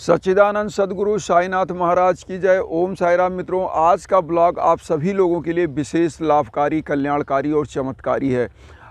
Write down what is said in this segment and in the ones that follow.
सच्चिदानंद सद्गुरु साईनाथ महाराज की जय। ओम साई राम। मित्रों, आज का ब्लॉग आप सभी लोगों के लिए विशेष लाभकारी, कल्याणकारी और चमत्कारी है।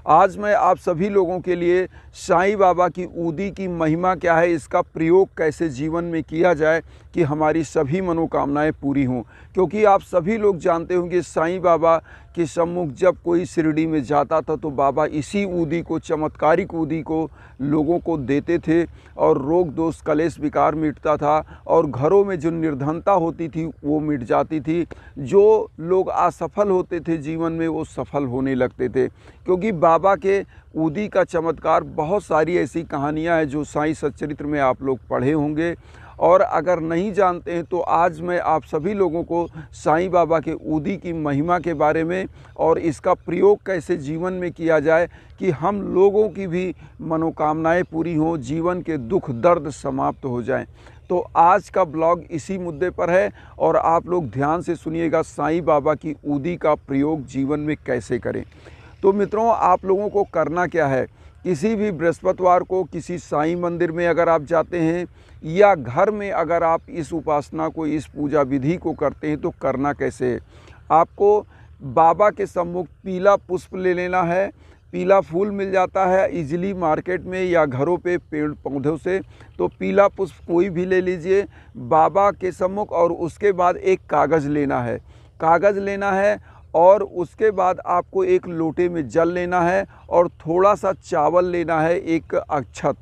आज मैं आप सभी लोगों के लिए साईं बाबा की ऊदी की महिमा क्या है, इसका प्रयोग कैसे जीवन में किया जाए कि हमारी सभी मनोकामनाएं पूरी हों। क्योंकि आप सभी लोग जानते होंगे साईं बाबा के सम्मुख जब कोई शिरडी में जाता था तो बाबा इसी ऊदी को, चमत्कारिक ऊदी को लोगों को देते थे और रोग दोष कलेश विकार मिटता था और घरों में जो निर्धनता होती थी वो मिट जाती थी। जो लोग असफल होते थे जीवन में वो सफल होने लगते थे। क्योंकि बाबा के ऊदी का चमत्कार, बहुत सारी ऐसी कहानियां हैं जो साईं सच्चरित्र में आप लोग पढ़े होंगे, और अगर नहीं जानते हैं तो आज मैं आप सभी लोगों को साईं बाबा के ऊदी की महिमा के बारे में और इसका प्रयोग कैसे जीवन में किया जाए कि हम लोगों की भी मनोकामनाएं पूरी हों, जीवन के दुख दर्द समाप्त हो जाएं। तो आज का ब्लॉग इसी मुद्दे पर है और आप लोग ध्यान से सुनिएगा साईं बाबा की ऊदी का प्रयोग जीवन में कैसे करें। तो मित्रों, आप लोगों को करना क्या है, किसी भी बृहस्पतिवार को किसी साईं मंदिर में अगर आप जाते हैं या घर में अगर आप इस उपासना को, इस पूजा विधि को करते हैं तो करना कैसे है। आपको बाबा के सम्मुख पीला पुष्प ले लेना है। पीला फूल मिल जाता है इजीली मार्केट में या घरों पे पेड़ पौधों से, तो पीला पुष्प कोई भी ले लीजिए बाबा के सम्मुख। और उसके बाद एक कागज़ लेना है, कागज़ लेना है और उसके बाद आपको एक लोटे में जल लेना है और थोड़ा सा चावल लेना है, एक अक्षत।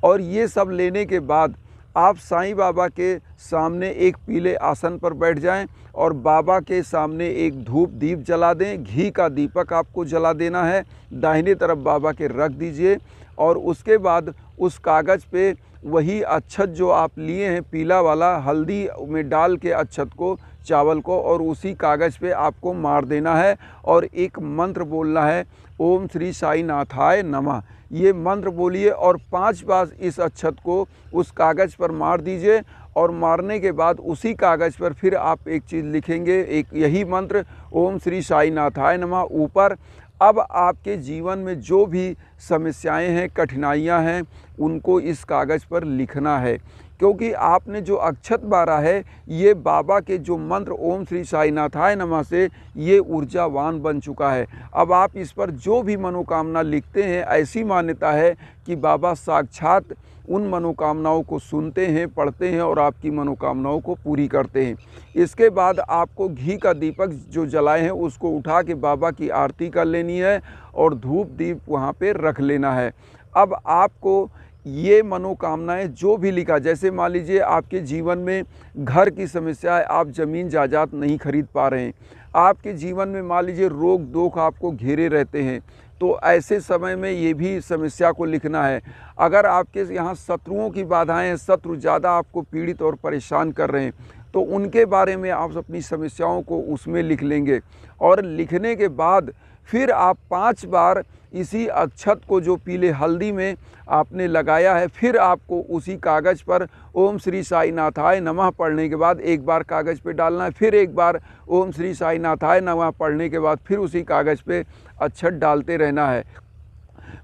और ये सब लेने के बाद आप साईं बाबा के सामने एक पीले आसन पर बैठ जाएं और बाबा के सामने एक धूप दीप जला दें। घी का दीपक आपको जला देना है, दाहिने तरफ बाबा के रख दीजिए। और उसके बाद उस कागज़ पे वही अक्षत जो आप लिए हैं पीला वाला, हल्दी में डाल के अक्षत को, चावल को, और उसी कागज़ पे आपको मार देना है और एक मंत्र बोलना है, ओम श्री साई नाथाय नमः। ये मंत्र बोलिए और 5 बार इस अक्षत को उस कागज़ पर मार दीजिए। और मारने के बाद उसी कागज़ पर फिर आप एक चीज़ लिखेंगे, एक यही मंत्र, ओम श्री साई नाथाय नमः ऊपर। अब आपके जीवन में जो भी समस्याएं हैं, कठिनाइयां हैं, उनको इस कागज़ पर लिखना है। क्योंकि आपने जो अक्षत बारा है ये बाबा के जो मंत्र ओम श्री साई नाथाय नमः से ये ऊर्जावान बन चुका है। अब आप इस पर जो भी मनोकामना लिखते हैं, ऐसी मान्यता है कि बाबा साक्षात उन मनोकामनाओं को सुनते हैं, पढ़ते हैं और आपकी मनोकामनाओं को पूरी करते हैं। इसके बाद आपको घी का दीपक जो जलाए हैं उसको उठा के बाबा की आरती कर लेनी है और धूप दीप वहाँ पे रख लेना है। अब आपको ये मनोकामनाएं जो भी लिखा, जैसे मान लीजिए आपके जीवन में घर की समस्या है, आप ज़मीन जायदाद नहीं खरीद पा रहे हैं, आपके जीवन में मान लीजिए रोग दोख आपको घेरे रहते हैं, तो ऐसे समय में ये भी समस्या को लिखना है। अगर आपके यहाँ शत्रुओं की बाधाएं हैं, शत्रु ज़्यादा आपको पीड़ित और परेशान कर रहे हैं, तो उनके बारे में आप अपनी समस्याओं को उसमें लिख लेंगे। और लिखने के बाद फिर आप 5 बार इसी अक्षत को जो पीले हल्दी में आपने लगाया है, फिर आपको उसी कागज़ पर ओम श्री साई नाथाय नमः पढ़ने के बाद एक बार कागज़ पे डालना है, फिर एक बार ओम श्री साई नाथाय नमः पढ़ने के बाद फिर उसी कागज़ पे अक्षत डालते रहना है।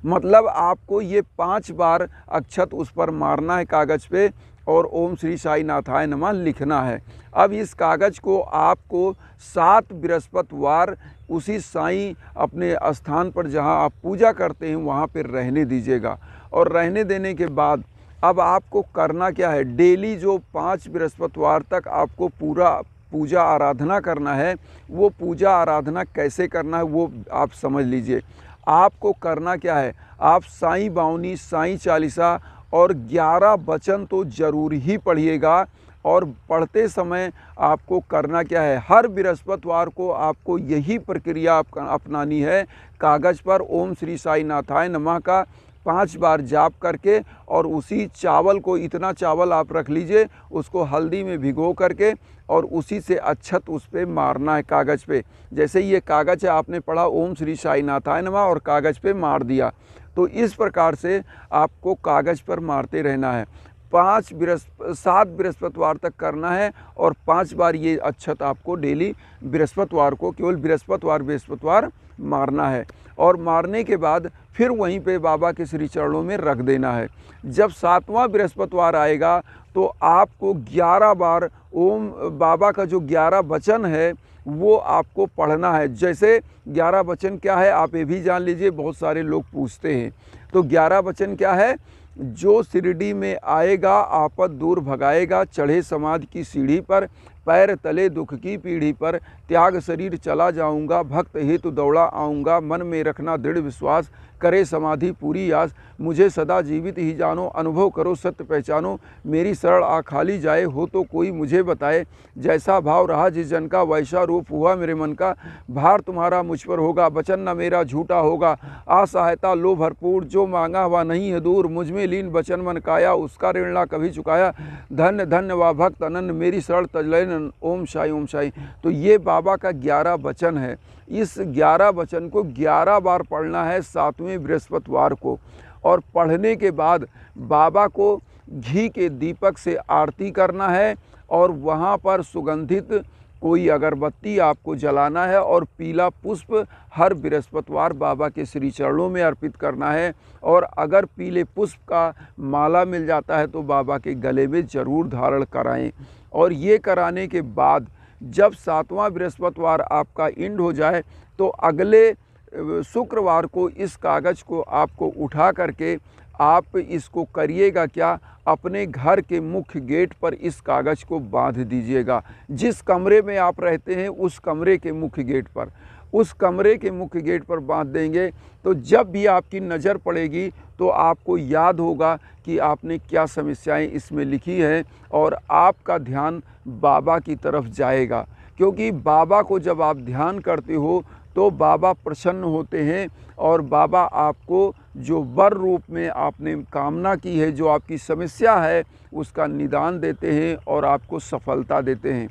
मतलब आपको ये 5 बार अक्षत उस पर मारना है कागज़ पे और ओम श्री साई नाथाय नमः लिखना है। अब इस कागज़ को आपको 7 बृहस्पतिवार उसी साईं अपने स्थान पर जहां आप पूजा करते हैं वहां पर रहने दीजिएगा। और रहने देने के बाद अब आपको करना क्या है, डेली जो 5 बृहस्पतिवार तक आपको पूरा पूजा आराधना करना है। वो पूजा आराधना कैसे करना है वो आप समझ लीजिए। आपको करना क्या है, आप साईं बावनी, साईं चालीसा और 11 वचन तो ज़रूर ही पढ़िएगा। और पढ़ते समय आपको करना क्या है, हर बृहस्पतिवार को आपको यही प्रक्रिया अपनानी है। कागज़ पर ओम श्री साई नाथाय नमः का 5 बार जाप करके और उसी चावल को, इतना चावल आप रख लीजिए, उसको हल्दी में भिगो करके और उसी से अक्षत उस पर मारना है कागज़ पे। जैसे ये कागज़ है, आपने पढ़ा ओम श्री साई नाथाय नमः और कागज़ पे मार दिया, तो इस प्रकार से आपको कागज़ पर मारते रहना है। 7 बृहस्पतिवार तक करना है और 5 बार ये अक्षत आपको डेली बृहस्पतिवार को केवल बृहस्पतिवार मारना है। और मारने के बाद फिर वहीं पे बाबा के श्री चरणों में रख देना है। जब 7वां बृहस्पतिवार आएगा तो आपको 11 बार ओम बाबा का जो 11 वचन है वो आपको पढ़ना है। जैसे 11 वचन क्या है आप ये भी जान लीजिए, बहुत सारे लोग पूछते हैं। तो 11 वचन क्या है? जो शिरडी में आएगा आपद दूर भगाएगा, चढ़े समाधि की सीढ़ी पर, पैर तले दुख की पीढ़ी पर, त्याग शरीर चला जाऊंगा, भक्त हेतु दौड़ा आऊँगा, मन में रखना दृढ़ विश्वास, करे समाधि पूरी आस, मुझे सदा जीवित ही जानो, अनुभव करो सत्य पहचानो, मेरी शरण आ खाली जाए, हो तो कोई मुझे बताए, जैसा भाव रहा जिस जन का वैसा रूप हुआ मेरे मन का, भार तुम्हारा मुझ पर होगा, वचन न मेरा झूठा होगा, असहायता लो भरपूर, जो मांगा हुआ नहीं है दूर, मुझ में लीन वचन मन काया, उसका ऋण ना कभी चुकाया, धन्य धन्य वा भक्त अनन्य, मेरी शरण तजलन, ओम शाई ओम शाई। तो ये बाबा का 11 वचन है। इस 11 वचन को 11 बार पढ़ना है 7वें बृहस्पतिवार को। और पढ़ने के बाद बाबा को घी के दीपक से आरती करना है और वहाँ पर सुगंधित कोई अगरबत्ती आपको जलाना है और पीला पुष्प हर बृहस्पतिवार बाबा के श्री चरणों में अर्पित करना है। और अगर पीले पुष्प का माला मिल जाता है तो बाबा के गले में ज़रूर धारण कराएं। और ये कराने के बाद जब 7वां बृहस्पतिवार आपका इंड हो जाए तो अगले शुक्रवार को इस कागज़ को आपको उठा करके आप इसको करिएगा क्या, अपने घर के मुख्य गेट पर इस कागज़ को बांध दीजिएगा। जिस कमरे में आप रहते हैं उस कमरे के मुख्य गेट पर, उस कमरे के मुख्य गेट पर बांध देंगे तो जब भी आपकी नज़र पड़ेगी तो आपको याद होगा कि आपने क्या समस्याएं इसमें लिखी हैं और आपका ध्यान बाबा की तरफ जाएगा। क्योंकि बाबा को जब आप ध्यान करते हो तो बाबा प्रसन्न होते हैं और बाबा आपको जो वर रूप में आपने कामना की है, जो आपकी समस्या है, उसका निदान देते हैं और आपको सफलता देते हैं।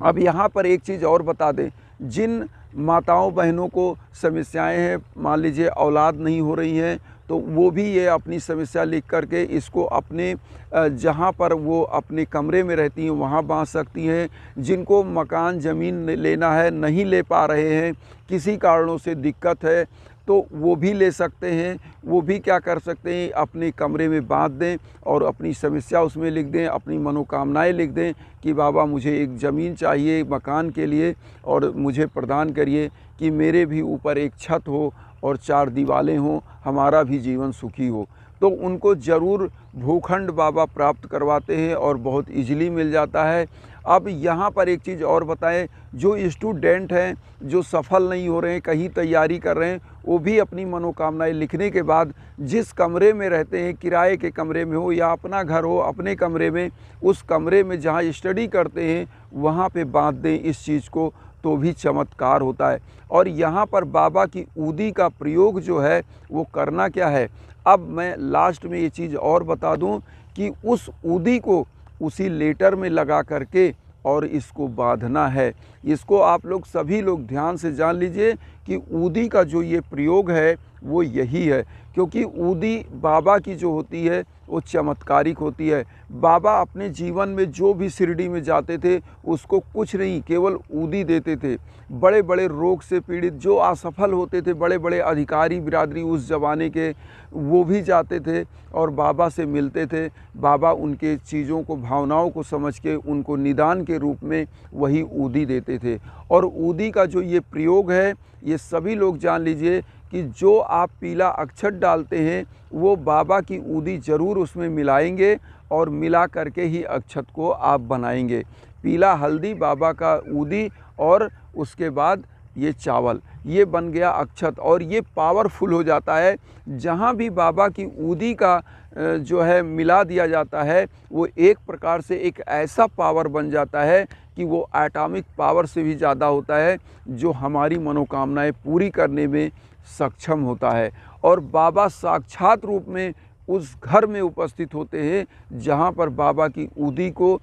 अब यहाँ पर एक चीज़ और बता दें, जिन माताओं बहनों को समस्याएं हैं, मान लीजिए औलाद नहीं हो रही हैं, तो वो भी ये अपनी समस्या लिख करके इसको अपने जहाँ पर वो अपने कमरे में रहती हैं वहाँ बांध सकती हैं। जिनको मकान ज़मीन लेना है, नहीं ले पा रहे हैं, किसी कारणों से दिक्कत है, तो वो भी ले सकते हैं। वो भी क्या कर सकते हैं, अपने कमरे में बांध दें और अपनी समस्या उसमें लिख दें, अपनी मनोकामनाएं लिख दें कि बाबा मुझे एक ज़मीन चाहिए मकान के लिए और मुझे प्रदान करिए कि मेरे भी ऊपर एक छत हो और 4 दीवारें हों, हमारा भी जीवन सुखी हो। तो उनको ज़रूर भूखंड बाबा प्राप्त करवाते हैं और बहुत इजीली मिल जाता है। अब यहाँ पर एक चीज़ और बताएं, जो स्टूडेंट हैं जो सफल नहीं हो रहे हैं, कहीं तैयारी कर रहे हैं, वो भी अपनी मनोकामनाएं लिखने के बाद जिस कमरे में रहते हैं, किराए के कमरे में हो या अपना घर हो, अपने कमरे में, उस कमरे में जहाँ स्टडी करते हैं वहाँ पे बांध दें इस चीज़ को, तो भी चमत्कार होता है। और यहाँ पर बाबा की ऊदी का प्रयोग जो है वो करना क्या है, अब मैं लास्ट में ये चीज़ और बता दूं कि उस ऊदी को उसी लेटर में लगा करके और इसको बांधना है। इसको आप लोग सभी लोग ध्यान से जान लीजिए कि ऊदी का जो ये प्रयोग है वो यही है, क्योंकि ऊदी बाबा की जो होती है वो चमत्कारिक होती है। बाबा अपने जीवन में जो भी शिरडी में जाते थे उसको कुछ नहीं, केवल ऊदी देते थे। बड़े बड़े रोग से पीड़ित जो असफल होते थे, बड़े बड़े अधिकारी बिरादरी उस ज़माने के, वो भी जाते थे और बाबा से मिलते थे। बाबा उनके चीज़ों को, भावनाओं को समझ के उनको निदान के रूप में वही ऊदी देते थे। और ऊदी का जो ये प्रयोग है, ये सभी लोग जान लीजिए कि जो आप पीला अक्षत डालते हैं वो बाबा की ऊदी ज़रूर उसमें मिलाएंगे और मिला करके ही अक्षत को आप बनाएंगे। पीला हल्दी बाबा का ऊदी और उसके बाद ये चावल, ये बन गया अक्षत। और ये पावरफुल हो जाता है। जहाँ भी बाबा की ऊदी का जो है मिला दिया जाता है, वो एक प्रकार से एक ऐसा पावर बन जाता है कि वो एटॉमिक पावर से भी ज़्यादा होता है, जो हमारी मनोकामनाएं पूरी करने में सक्षम होता है। और बाबा साक्षात रूप में उस घर में उपस्थित होते हैं जहाँ पर बाबा की ऊदी को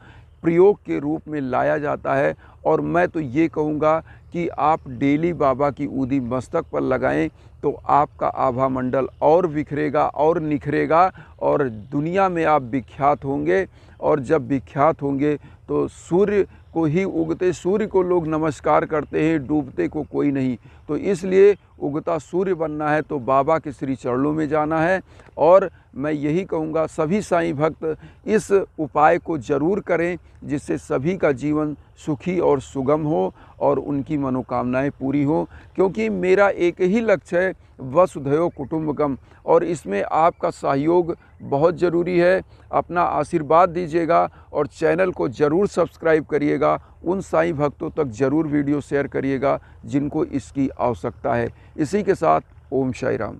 प्रयोग के रूप में लाया जाता है और मैं तो ये कहूँगा कि आप डेली बाबा की ऊदी मस्तक पर लगाएं तो आपका आभा मंडल और बिखरेगा और निखरेगा और दुनिया में आप विख्यात होंगे। और जब विख्यात होंगे तो सूर्य को ही, उगते सूर्य को लोग नमस्कार करते हैं, डूबते को कोई नहीं। तो इसलिए उगता सूर्य बनना है तो बाबा के श्री चरणों में जाना है। और मैं यही कहूँगा सभी साईं भक्त इस उपाय को ज़रूर करें, जिससे सभी का जीवन सुखी और सुगम हो और उनकी मनोकामनाएं पूरी हों। क्योंकि मेरा एक ही लक्ष्य है, वसुधैव कुटुंबकम, और इसमें आपका सहयोग बहुत ज़रूरी है। अपना आशीर्वाद दीजिएगा और चैनल को ज़रूर सब्सक्राइब करिएगा। उन साईं भक्तों तक ज़रूर वीडियो शेयर करिएगा जिनको इसकी आवश्यकता है। इसी के साथ ओम साई राम।